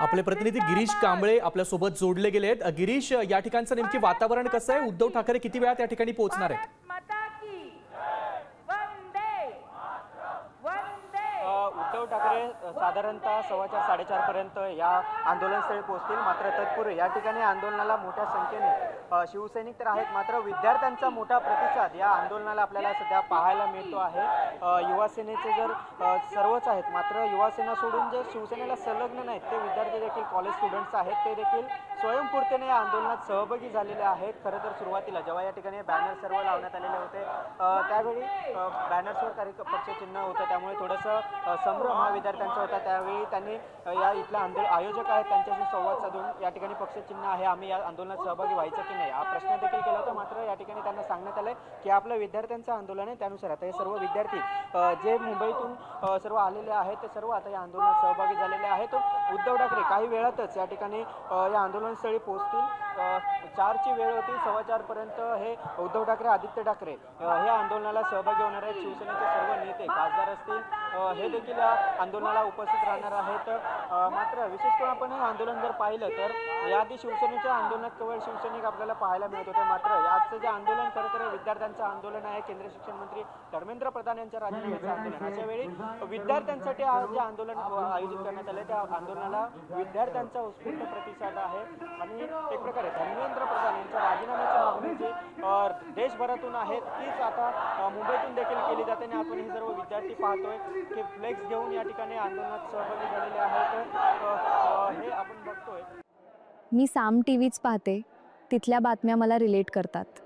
आपले प्रतिनिधी गिरीश कांबळे आपल्या सोबत जोडले गेले आहेत। गिरीश, या ठिकाणचं नेमकी वातावरण कसं आहे? उद्धव ठाकरे किती वेळात या ठिकाणी पोहोचणार आहेत? उद्धव ठाकरे साधारणतः 4:15-4:30 पर्यंत या आंदोलनस्थळी पोहोचतील। मात्र तत्पूर्वी या ठिकाणी आंदोलनाला मोठ्या संख्येने शिवसैनिक तर आहेत, मात्र विद्यार्थ्यांचा मोठा प्रतिसाद या आंदोलनाला आपल्याला सध्या पाहायला मिळतो आहे। युवासेनेचे जर सर्वच आहेत, मात्र युवासेना सोडून जे शिवसेनेला संलग्न नाहीत ते विद्यार्थी देखील, कॉलेज स्टुडंट्स आहेत, ते देखील स्वयंस्फूर्तीने या आंदोलनात सहभागी झालेले आहेत। खरं तर सुरुवातीला जेव्हा या ठिकाणी बॅनर सर्व लावण्यात आलेले होते त्यावेळी बॅनर्सवर काही पक्ष चिन्ह होतं, त्यामुळे थोडंसं संभ्रम हा विद्यार्थ्यांचा होता। त्यावेळी त्यांनी या इथल्या आयोजक आहेत त्यांच्याशी संवाद साधून या ठिकाणी पक्षचिन्ह आहे, आम्ही या आंदोलनात सहभागी व्हायचं की नाही हा प्रश्न देखील केला होता। मात्र या ठिकाणी त्यांना सांगण्यात आलं की आपलं विद्यार्थ्यांचं आंदोलन आहे, त्यानुसार आता हे सर्व विद्यार्थी जे मुंबईतून सर्व आलेले आहेत ते सर्व आता या आंदोलनात सहभागी झालेले आहेत। उद्धव ठाकरे काही वेळातच या ठिकाणी या आंदोलनस्थळी पोहोचतील। 4ची वेळ होती, 4:15 पर्यंत हे उद्धव ठाकरे, आदित्य ठाकरे हे आंदोलनाला सहभागी होणार आहेत। शिवसेनेचे सर्व नेते, खासदार असतील, हे देखील या आंदोलनाला उपस्थित राहणार आहेत। मात्र विशेष करून आपण हे आंदोलन जर पाहिलं तर याआधी शिवसेनेच्या आंदोलनात केवळ शिवसैनिक आपल्याला पाहायला मिळत होते, मात्र आजचं जे आंदोलन खरं तर विद्यार्थ्यांचं आंदोलन आहे। केंद्रीय शिक्षण मंत्री धर्मेंद्र प्रधान यांच्या राजीनाम्याचं आंदोलन, अशा वेळी विद्यार्थ्यांसाठी आज जे आंदोलन आयोजित करण्यात आले त्या आंदोलनाला विद्यार्थ्यांचा उत्स्फूर्त प्रतिसाद आहे। आणि एक प्रकारे धर्मेंद्र प्रधान यांच्या राजीनाम्याची मागणी जी देशभरातून आहे तीच आता मुंबईतून देखील केली जाते आणि आपण हे सर्व विद्यार्थी पाहतोय की फ्लेक्स घेऊन या ठिकाणी आंदोलनात सहभागी झालेले आहेत। हे आपण बघतोय। मी साम टीव्हीच पाहते, तिथल्या बातम्या मला रिलेट करतात।